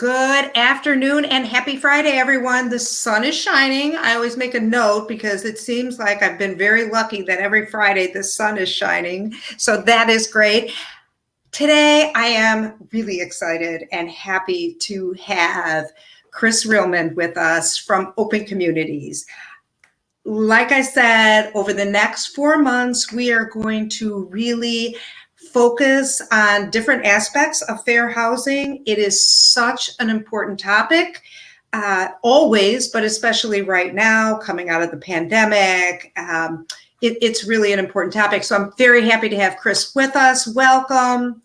Good afternoon and happy Friday, everyone. The sun is shining. I always make a note because it seems like I've been very lucky that every Friday the sun is shining. So that is great. Today, I am really excited and happy to have Chris Riehlmann with us from Open Communities. Like I said, over the next 4 months, we are going to really focus on different aspects of fair housing. It is such an important topic, always, but especially right now, coming out of the pandemic. It's really an important topic. So I'm very happy to have Chris with us. Welcome.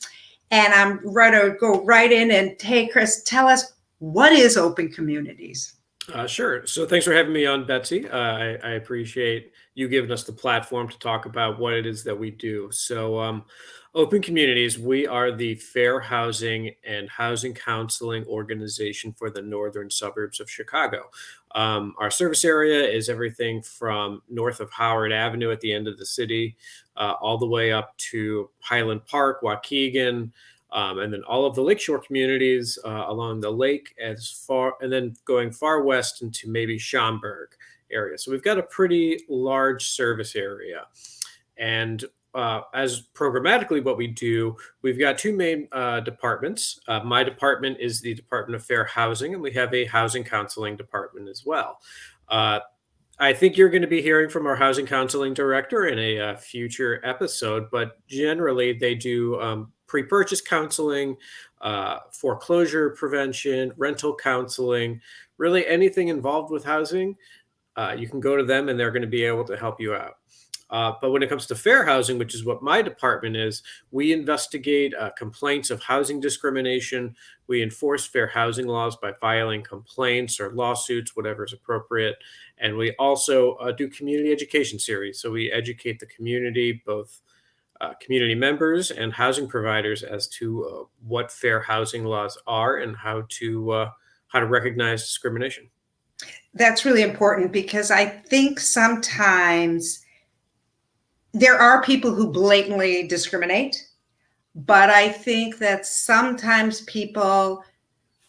And I'm ready to go right in and, hey, Chris, tell us, what is Open Communities? Sure. So thanks for having me on, Betsy. I appreciate you giving us the platform to talk about what it is that we do. So Open Communities, we are the fair housing and housing counseling organization for the northern suburbs of Chicago. Our service area is everything from north of Howard Avenue at the end of the city, all the way up to Highland Park, Waukegan, and then all of the lakeshore communities along the lake as far, and then going far west into maybe Schaumburg area. So we've got a pretty large service area. And as programmatically what we do, we've got two main departments. My department is the Department of Fair Housing, and we have a housing counseling department as well. I think you're going to be hearing from our housing counseling director in a future episode, but generally they do pre-purchase counseling, foreclosure prevention, rental counseling, really anything involved with housing. You can go to them and they're going to be able to help you out. But when it comes to fair housing, which is what my department is, we investigate complaints of housing discrimination. We enforce fair housing laws by filing complaints or lawsuits, whatever is appropriate. And we also do community education series. So we educate the community, both community members and housing providers, as to what fair housing laws are and how to recognize discrimination. That's really important because I think sometimes there are people who blatantly discriminate, but I think that sometimes people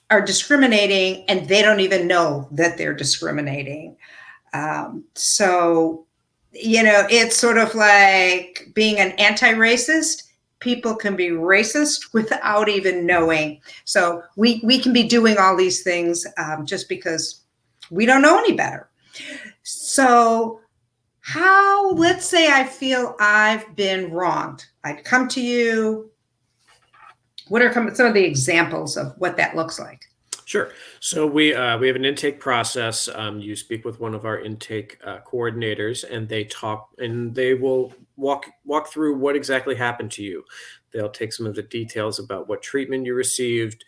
are discriminating and they don't even know that they're discriminating. So, it's sort of like being an anti-racist. People can be racist without even knowing. So we can be doing all these things just because we don't know any better. So let's say I feel I've been wronged. I'd come to you. What are some of the examples of what that looks like? Sure. So we have an intake process. You speak with one of our intake coordinators, and they will walk through what exactly happened to you. They'll take some of the details about what treatment you received,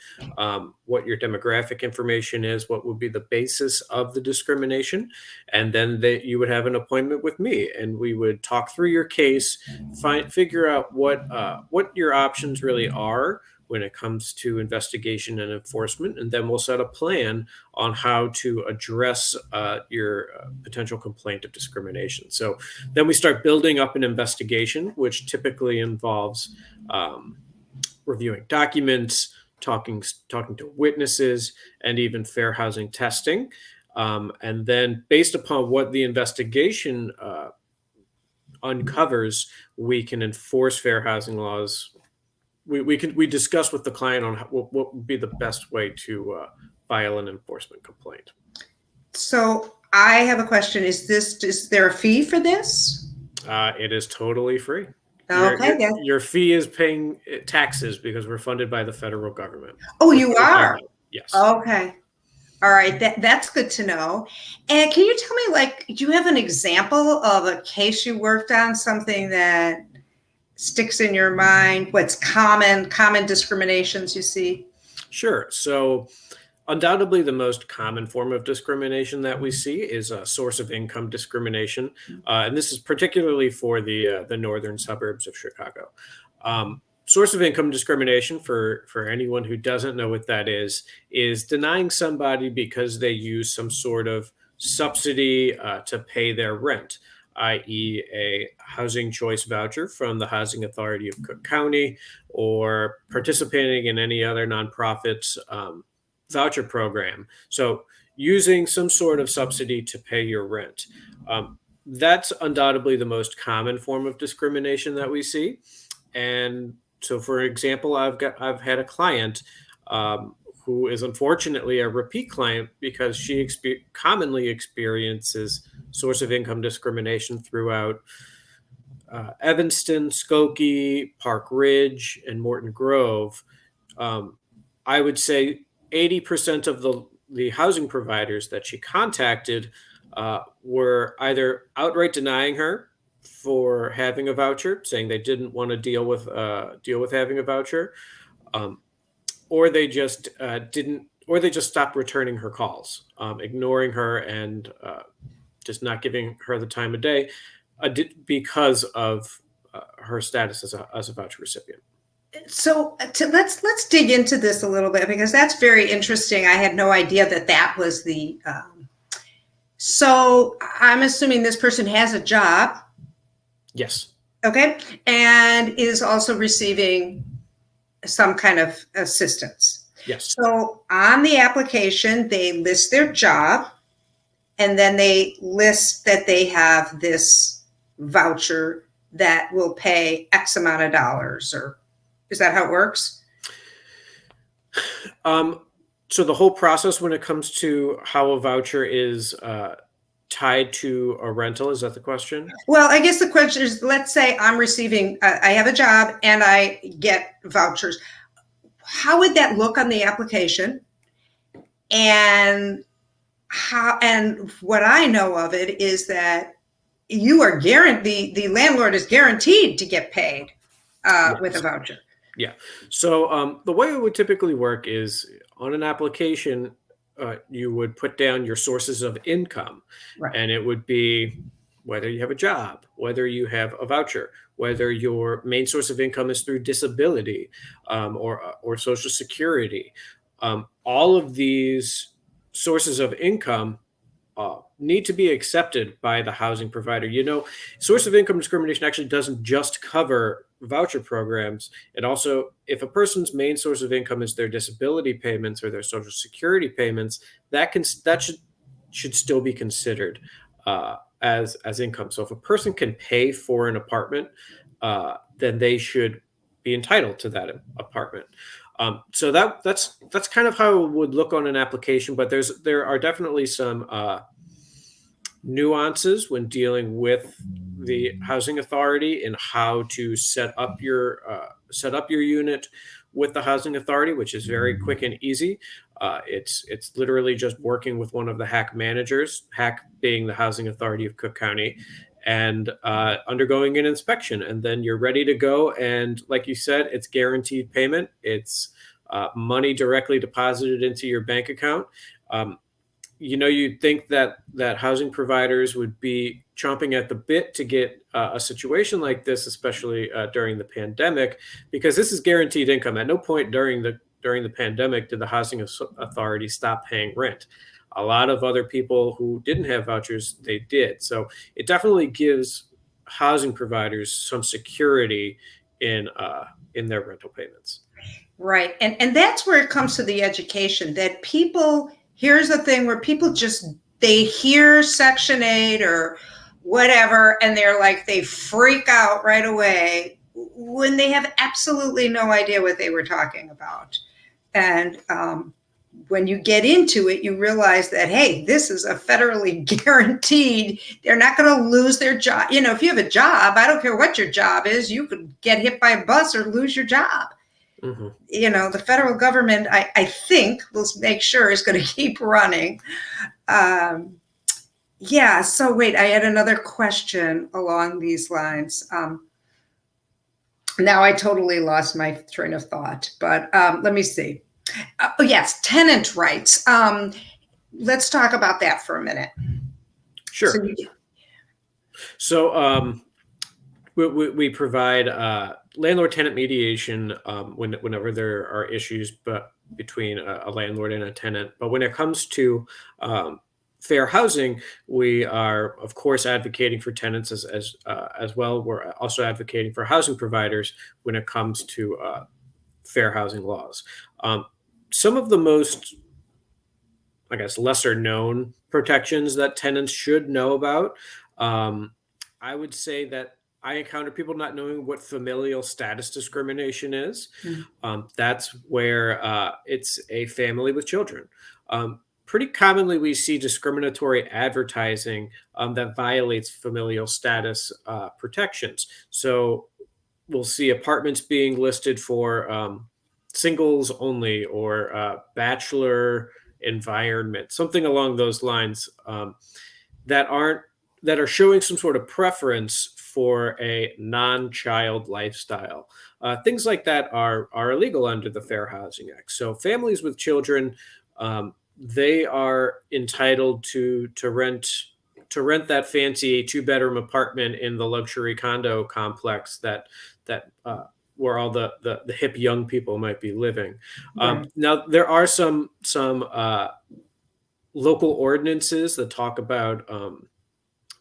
what your demographic information is, what would be the basis of the discrimination, and then you would have an appointment with me, and we would talk through your case, figure out what your options really are when it comes to investigation and enforcement, and then we'll set a plan on how to address your potential complaint of discrimination. So then we start building up an investigation, which typically involves reviewing documents, talking to witnesses, and even fair housing testing. And then based upon what the investigation uncovers, we can enforce fair housing laws. We discuss with the client on what would be the best way to file an enforcement complaint. So I have a question. Is there a fee for this? It is totally free. Okay. Your fee is paying taxes because we're funded by the federal government. Oh, you are? Yes. Okay. All right. That's good to know. And can you tell me, do you have an example of a case you worked on, something that sticks in your mind? What's common discriminations you see? Sure. So undoubtedly the most common form of discrimination that we see is a source of income discrimination. And this is particularly for the northern suburbs of Chicago. Source of income discrimination, for anyone who doesn't know what that is denying somebody because they use some sort of subsidy to pay their rent, i.e. a housing choice voucher from the Housing Authority of Cook County, or participating in any other nonprofits voucher program. So using some sort of subsidy to pay your rent. That's undoubtedly the most common form of discrimination that we see. And so, for example, I've had a client who is unfortunately a repeat client because she commonly experiences source of income discrimination throughout Evanston, Skokie, Park Ridge, and Morton Grove. um, I would say 80% of the housing providers that she contacted were either outright denying her for having a voucher, saying they didn't want to deal with having a voucher, um, or they just didn't, or they just stopped returning her calls, ignoring her, and just not giving her the time of day because of her status as a voucher recipient. So let's dig into this a little bit because that's very interesting. I had no idea that that was the. So I'm assuming this person has a job. Yes. Okay, and is also receiving some kind of assistance. Yes. So on the application, they list their job, and then they list that they have this voucher that will pay X amount of dollars, or is that how it works? So the whole process when it comes to how a voucher is tied to a rental, is that the question? Well, I guess the question is, let's say I'm receiving, I have a job and I get vouchers. How would that look on the application? And what I know of it is that you are guaranteed, the landlord is guaranteed to get paid Yes. with a voucher. Yeah. So the way it would typically work is on an application, you would put down your sources of income, Right. and it would be whether you have a job, whether you have a voucher, whether your main source of income is through disability or Social Security. All of these sources of income need to be accepted by the housing provider. You know, source of income discrimination actually doesn't just cover voucher programs. It also, if a person's main source of income is their disability payments or their Social Security payments, that should still be considered as income. So if a person can pay for an apartment, then they should be entitled to that apartment. So that's kind of how it would look on an application, but there are definitely some nuances when dealing with the housing authority and how to set up your unit with the housing authority, which is very quick and easy. It's literally just working with one of the HAC managers, HAC being the Housing Authority of Cook County, and undergoing an inspection, and then you're ready to go. And like you said, it's guaranteed payment. It's money directly deposited into your bank account. You know, you'd think that housing providers would be chomping at the bit to get a situation like this, especially during the pandemic, because this is guaranteed income. At no point during the pandemic did the housing authority stop paying rent. A lot of other people who didn't have vouchers, they did. So it definitely gives housing providers some security in their rental payments. Right. And that's where it comes to the education that people, here's the thing where people they hear Section 8 or whatever, and they're like, they freak out right away when they have absolutely no idea what they were talking about. And when you get into it, you realize that, hey, this is a federally guaranteed, they're not going to lose their job. You know, if you have a job, I don't care what your job is, you could get hit by a bus or lose your job. Mm-hmm. You know, the federal government, I think, will make sure is going to keep running. Yeah. So wait, I had another question along these lines. Now I totally lost my train of thought, but let me see. Oh yes, tenant rights. Let's talk about that for a minute. Sure. So we provide landlord-tenant mediation whenever there are issues between a landlord and a tenant. But when it comes to fair housing, we are, of course, advocating for tenants as well. We're also advocating for housing providers when it comes to fair housing laws. Some of the most I guess, lesser known protections that tenants should know about. Um, I would say that I encounter people not knowing what familial status discrimination is. Mm. That's where it's a family with children. Pretty commonly, we see discriminatory advertising that violates familial status protections. So we'll see apartments being listed for singles only or bachelor environment, something along those lines, that aren't that are showing some sort of preference for a non-child lifestyle. Things like that are illegal under the Fair Housing Act. So families with children, they are entitled to rent that fancy two-bedroom apartment in the luxury condo complex that where all the hip young people might be living. Right. Now there are some local ordinances that talk about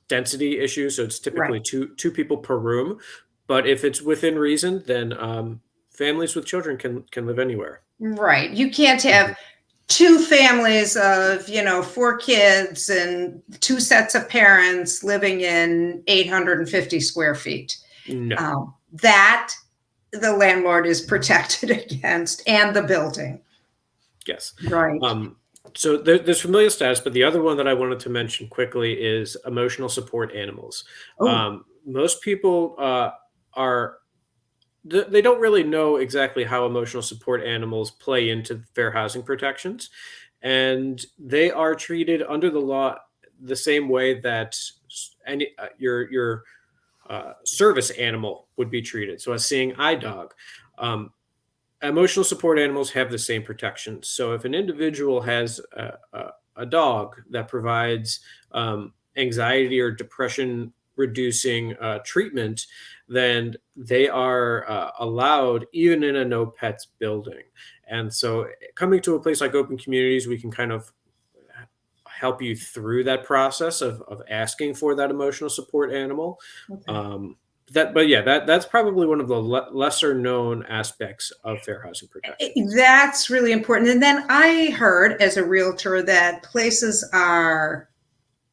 density issues. So it's Right. typically two people per room, but if it's within reason, then families with children can live anywhere. Right. You can't have Mhm. two families of, 4 kids and two sets of parents living in 850 square feet. No. That the landlord is protected against, and the building. Yes. Right. So there's familial status, but the other one that I wanted to mention quickly is emotional support animals. Oh, Most people are they don't really know exactly how emotional support animals play into fair housing protections, and they are treated under the law the same way that any your service animal would be treated. So a seeing eye dog. Um, Emotional support animals have the same protections. So if an individual has a dog that provides anxiety or depression reducing treatment, then they are allowed even in a no pets building. And so coming to a place like Open Communities, we can kind of help you through that process of asking for that emotional support animal. okay. Um, but yeah, that's probably one of the lesser known aspects of fair housing protections. That's really important. And then I heard as a realtor that places are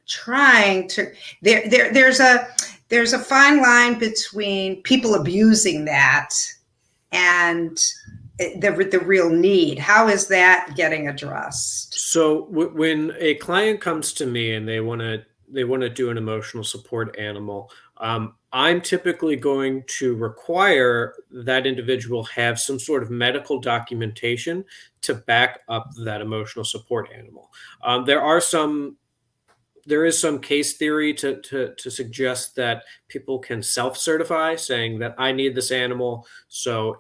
trying to there's a fine line between people abusing that and the real need. How is that getting addressed? So when a client comes to me and they want to do an emotional support animal, I'm typically going to require that individual have some sort of medical documentation to back up that emotional support animal. There is some case theory to suggest that people can self-certify, saying that I need this animal, so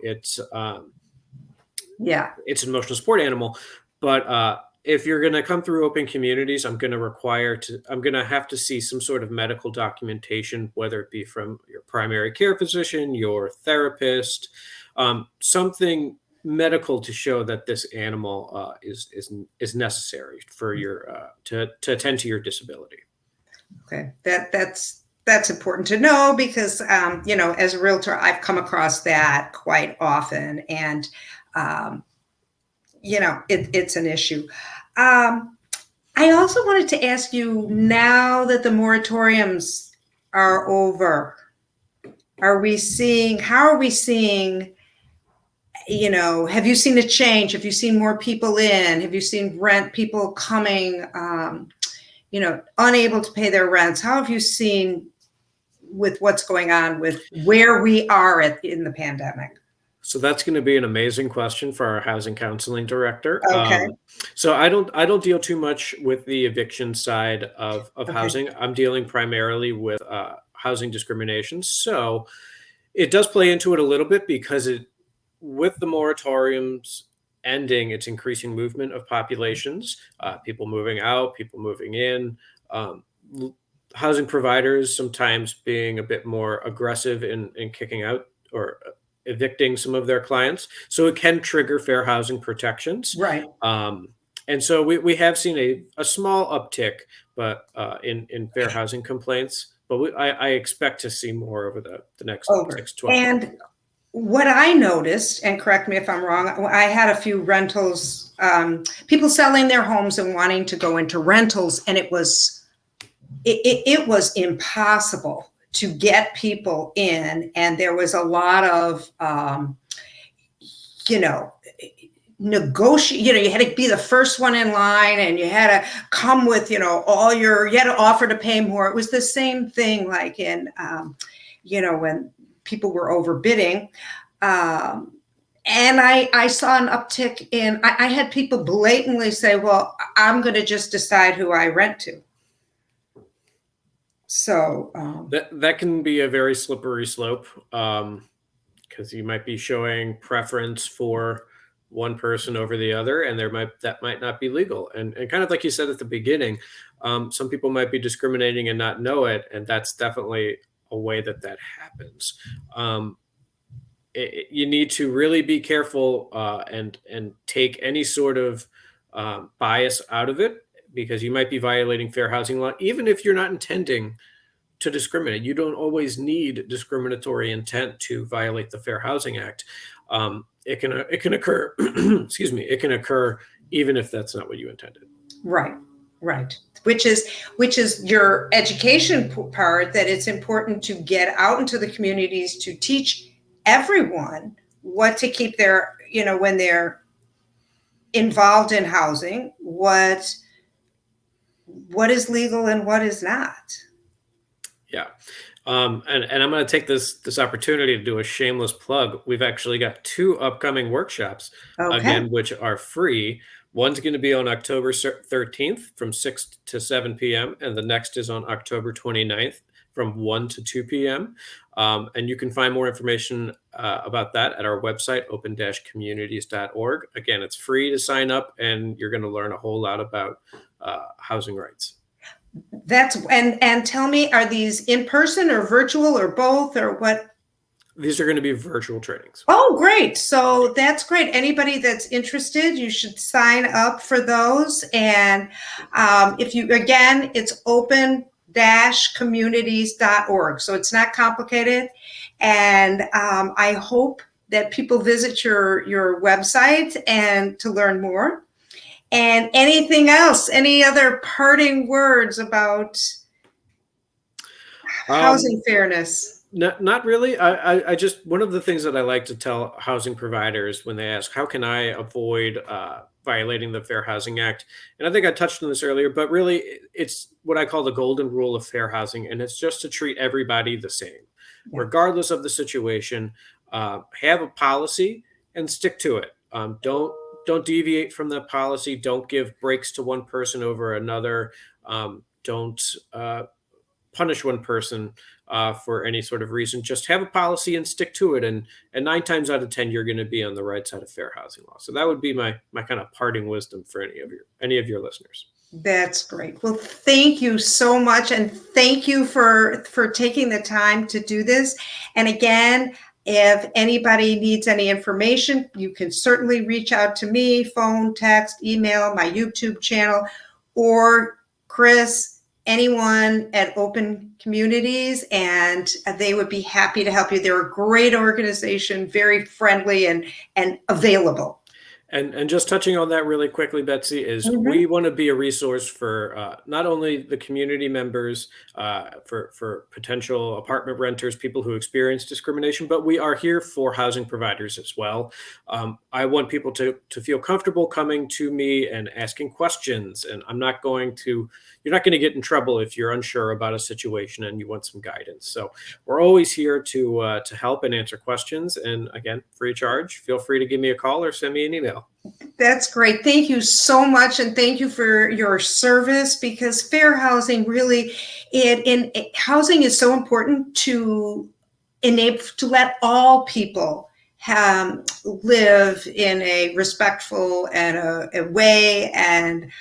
Yeah. it's an emotional support animal. But if you're going to come through Open Communities, I'm going to have to see some sort of medical documentation, whether it be from your primary care physician, your therapist, something medical to show that this animal is necessary for your to attend to your disability. Okay. That's important to know because as a realtor, I've come across that quite often, and um, it's an issue. Um, I also wanted to ask you, now that the moratoriums are over, how are we seeing, have you seen a change? Have you seen more people in? Have you seen people coming, unable to pay their rents? How have you seen with what's going on with where we are in the pandemic? So that's going to be an amazing question for our housing counseling director. Okay. So I don't deal too much with the eviction side of Okay. housing. I'm dealing primarily with housing discrimination. So it does play into it a little bit because with the moratoriums ending, it's increasing movement of populations, people moving out, people moving in, um, housing providers sometimes being a bit more aggressive in kicking out or evicting some of their clients. So it can trigger fair housing protections. Right. And so we have seen a small uptick, but in fair housing complaints. But I expect to see more over the next Over. 6 to 12 months. And what I noticed, and correct me if I'm wrong, I had a few rentals, people selling their homes and wanting to go into rentals, and it was impossible to get people in, and there was a lot of you know, negotiate, you had to be the first one in line, and you had to come with, you had to offer to pay more. It was the same thing like in, when people were overbidding. And I saw an uptick in, I had people blatantly say, well, I'm going to just decide who I rent to. So that can be a very slippery slope, because you might be showing preference for one person over the other, and that might not be legal. And kind of like you said at the beginning, some people might be discriminating and not know it, and that's definitely a way that happens. You need to really be careful, and take any sort of bias out of it, because you might be violating fair housing law, even if you're not intending to discriminate. You don't always need discriminatory intent to violate the Fair Housing Act. It can occur. Excuse me. It can occur even if that's not what you intended. Right. Which is your education part, that it's important to get out into the communities to teach everyone what to keep their, when they're involved in housing, what is legal and what is not. Yeah. And I'm going to take this opportunity to do a shameless plug. We've actually got 2 upcoming workshops, Okay. again, which are free. One's going to be on October 13th from 6 to 7 p.m. And the next is on October 29th from 1 to 2 p.m. And you can find more information about that at our website, open-communities.org. Again, it's free to sign up, and you're going to learn a whole lot about housing rights. And tell me, are these in person or virtual or both, or what? These are going to be virtual trainings. Oh, great. So that's great. Anybody that's interested, you should sign up for those. And it's open-communities.org. So it's not complicated. And I hope that people visit your website and to learn more. And anything else, any other parting words about housing fairness? Not really. I just, one of the things that I like to tell housing providers when they ask, how can I avoid violating the Fair Housing Act? And I think I touched on this earlier, but really it's what I call the golden rule of fair housing. And it's just to treat everybody the same, regardless of the situation. Have a policy and stick to it. Don't deviate from that policy. Don't give breaks to one person over another. Don't punish one person for any sort of reason. Just have a policy and stick to it. And 9 times out of 10, you're going to be on the right side of fair housing law. So that would be my kind of parting wisdom for any of your listeners. That's great. Well, thank you so much. And thank you for taking the time to do this. And again, if anybody needs any information, you can certainly reach out to me, phone, text, email, my YouTube channel, or Chris, anyone at Open Communities, and they would be happy to help you. They're a great organization, very friendly and available. And just touching on that really quickly, Betsy, is we want to be a resource for not only the community members, for potential apartment renters, people who experience discrimination, but we are here for housing providers as well. I want people to feel comfortable coming to me and asking questions. And you're not going to get in trouble if you're unsure about a situation and you want some guidance. So we're always here to help and answer questions. And again, free of charge. Feel free to give me a call or send me an email. That's great. Thank you so much. And thank you for your service, because fair housing really, housing is so important to let all people live in a respectful and a way, and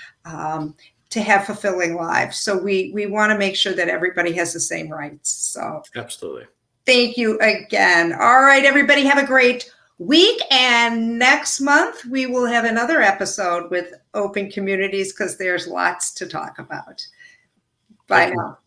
to have fulfilling lives. So we want to make sure that everybody has the same rights. So absolutely. Thank you again. All right, everybody, have a great week. And next month, we will have another episode with Open Communities, because there's lots to talk about. Bye now.